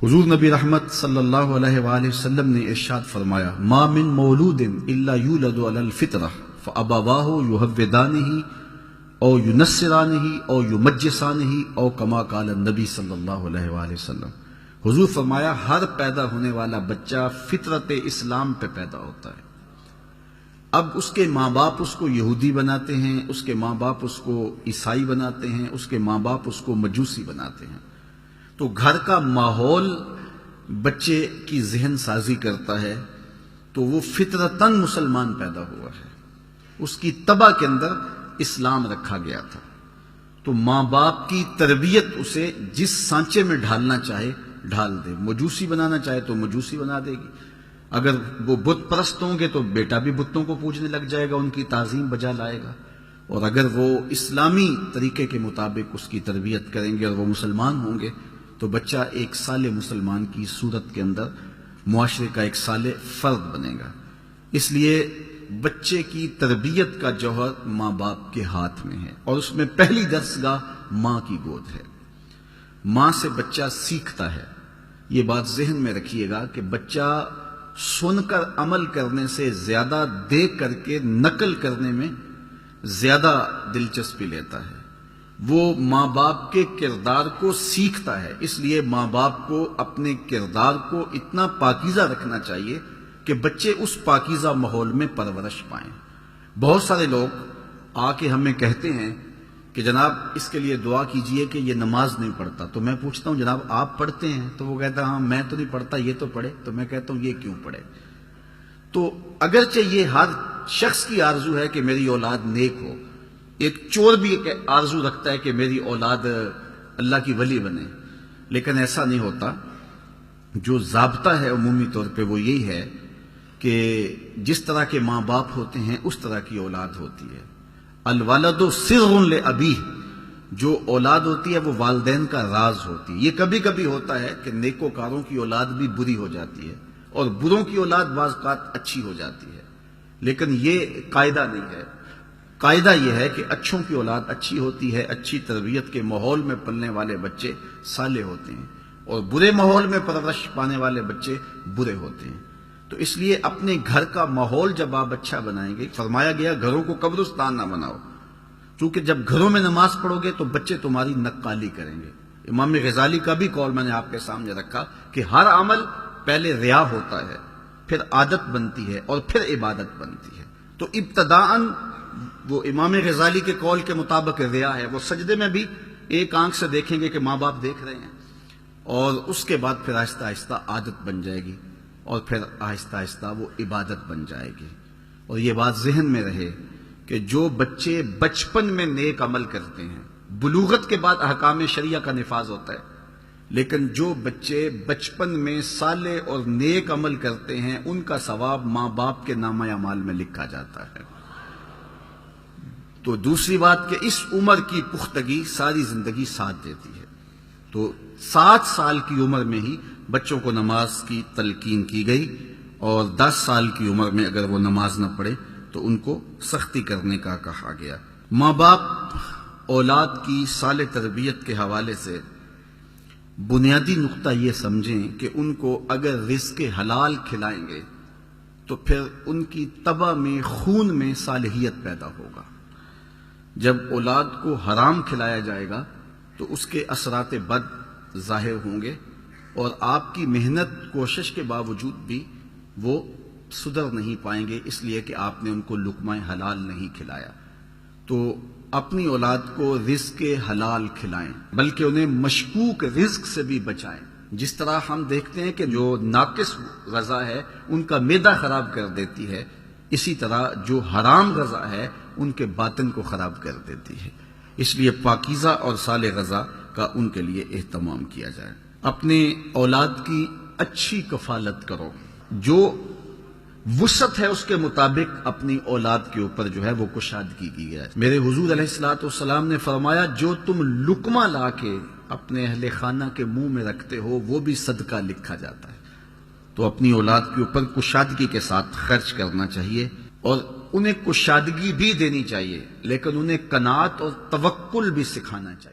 حضور نبی رحمت صلی اللہ علیہ وآلہ وسلم نے ارشاد فرمایا، ما من مولود الا یولد علی الفطرہ فابواہ یہودانہ او ینصرانہ او یمجسانہ او کما قال النبی صلی اللہ علیہ وآلہ وسلم۔ حضور فرمایا ہر پیدا ہونے والا بچہ فطرت اسلام پہ پیدا ہوتا ہے۔ اب اس کے ماں باپ اس کو یہودی بناتے ہیں، اس کے ماں باپ اس کو عیسائی بناتے ہیں، اس کے ماں باپ اس کو مجوسی بناتے ہیں۔ تو گھر کا ماحول بچے کی ذہن سازی کرتا ہے، تو وہ فطرتاً مسلمان پیدا ہوا ہے، اس کی طبع کے اندر اسلام رکھا گیا تھا۔ تو ماں باپ کی تربیت اسے جس سانچے میں ڈھالنا چاہے ڈھال دے، مجوسی بنانا چاہے تو مجوسی بنا دے گی، اگر وہ بت پرست ہوں گے تو بیٹا بھی بتوں کو پوجنے لگ جائے گا، ان کی تعظیم بجا لائے گا، اور اگر وہ اسلامی طریقے کے مطابق اس کی تربیت کریں گے اور وہ مسلمان ہوں گے تو بچہ ایک صالح مسلمان کی صورت کے اندر معاشرے کا ایک صالح فرد بنے گا۔ اس لیے بچے کی تربیت کا جوہر ماں باپ کے ہاتھ میں ہے، اور اس میں پہلی درسگاہ ماں کی گود ہے۔ ماں سے بچہ سیکھتا ہے، یہ بات ذہن میں رکھیے گا کہ بچہ سن کر عمل کرنے سے زیادہ دیکھ کر کے نقل کرنے میں زیادہ دلچسپی لیتا ہے۔ وہ ماں باپ کے کردار کو سیکھتا ہے، اس لیے ماں باپ کو اپنے کردار کو اتنا پاکیزہ رکھنا چاہیے کہ بچے اس پاکیزہ ماحول میں پرورش پائیں۔ بہت سارے لوگ آ کے ہمیں کہتے ہیں کہ جناب اس کے لیے دعا کیجئے کہ یہ نماز نہیں پڑھتا، تو میں پوچھتا ہوں جناب آپ پڑھتے ہیں؟ تو وہ کہتا ہے ہاں میں تو نہیں پڑھتا، یہ تو پڑھے۔ تو میں کہتا ہوں یہ کیوں پڑھے؟ تو اگرچہ یہ ہر شخص کی آرزو ہے کہ میری اولاد نیک ہو، ایک چور بھی ایک آرزو رکھتا ہے کہ میری اولاد اللہ کی ولی بنے، لیکن ایسا نہیں ہوتا۔ جو ضابطہ ہے عمومی طور پہ وہ یہی ہے کہ جس طرح کے ماں باپ ہوتے ہیں اس طرح کی اولاد ہوتی ہے۔ الولد سر لابیہ، جو اولاد ہوتی ہے وہ والدین کا راز ہوتی ہے۔ یہ کبھی کبھی ہوتا ہے کہ نیکوکاروں کی اولاد بھی بری ہو جاتی ہے اور بروں کی اولاد بعض اوقات اچھی ہو جاتی ہے، لیکن یہ قاعدہ نہیں ہے۔ قاعدہ یہ ہے کہ اچھوں کی اولاد اچھی ہوتی ہے، اچھی تربیت کے ماحول میں پلنے والے بچے صالح ہوتے ہیں، اور برے ماحول میں پرورش پانے والے بچے برے ہوتے ہیں۔ تو اس لیے اپنے گھر کا ماحول جب آپ اچھا بنائیں گے، فرمایا گیا گھروں کو قبرستان نہ بناؤ، کیونکہ جب گھروں میں نماز پڑھو گے تو بچے تمہاری نقالی کریں گے۔ امام غزالی کا بھی قول میں نے آپ کے سامنے رکھا کہ ہر عمل پہلے ریا ہوتا ہے، پھر عادت بنتی ہے اور پھر عبادت بنتی ہے۔ تو ابتداءً وہ امام غزالی کے قول کے مطابق ریا ہے، وہ سجدے میں بھی ایک آنکھ سے دیکھیں گے کہ ماں باپ دیکھ رہے ہیں، اور اس کے بعد پھر آہستہ آہستہ عادت بن جائے گی، اور پھر آہستہ آہستہ وہ عبادت بن جائے گی۔ اور یہ بات ذہن میں رہے کہ جو بچے بچپن میں نیک عمل کرتے ہیں، بلوغت کے بعد احکام شریعہ کا نفاذ ہوتا ہے، لیکن جو بچے بچپن میں صالح اور نیک عمل کرتے ہیں ان کا ثواب ماں باپ کے نامہ اعمال میں لکھا جاتا ہے۔ تو دوسری بات کہ اس عمر کی پختگی ساری زندگی ساتھ دیتی ہے۔ تو 7 سال کی عمر میں ہی بچوں کو نماز کی تلقین کی گئی، اور 10 سال کی عمر میں اگر وہ نماز نہ پڑھے تو ان کو سختی کرنے کا کہا گیا۔ ماں باپ اولاد کی صالح تربیت کے حوالے سے بنیادی نقطہ یہ سمجھیں کہ ان کو اگر رزق حلال کھلائیں گے تو پھر ان کی طبع میں خون میں صالحیت پیدا ہوگا۔ جب اولاد کو حرام کھلایا جائے گا تو اس کے اثرات بد ظاہر ہوں گے، اور آپ کی محنت کوشش کے باوجود بھی وہ سدھر نہیں پائیں گے، اس لیے کہ آپ نے ان کو لقمہ حلال نہیں کھلایا۔ تو اپنی اولاد کو رزق حلال کھلائیں، بلکہ انہیں مشکوک رزق سے بھی بچائیں۔ جس طرح ہم دیکھتے ہیں کہ جو ناقص غذا ہے ان کا معدہ خراب کر دیتی ہے، اسی طرح جو حرام غذا ہے ان کے باطن کو خراب کر دیتی ہے۔ اس لیے پاکیزہ اور صالح غذا کا ان کے لیے اہتمام کیا جائے۔ اپنے اولاد کی اچھی کفالت کرو، جو وسعت ہے اس کے مطابق اپنی اولاد کے اوپر جو ہے وہ کشادگی کی جائے۔ میرے حضور علیہ الصلوۃ والسلام نے فرمایا جو تم لقمہ لا کے اپنے اہل خانہ کے منہ میں رکھتے ہو وہ بھی صدقہ لکھا جاتا ہے۔ تو اپنی اولاد کے اوپر کشادگی کے ساتھ خرچ کرنا چاہیے، اور انہیں کشادگی بھی دینی چاہیے، لیکن انہیں قناعت اور توکل بھی سکھانا چاہیے۔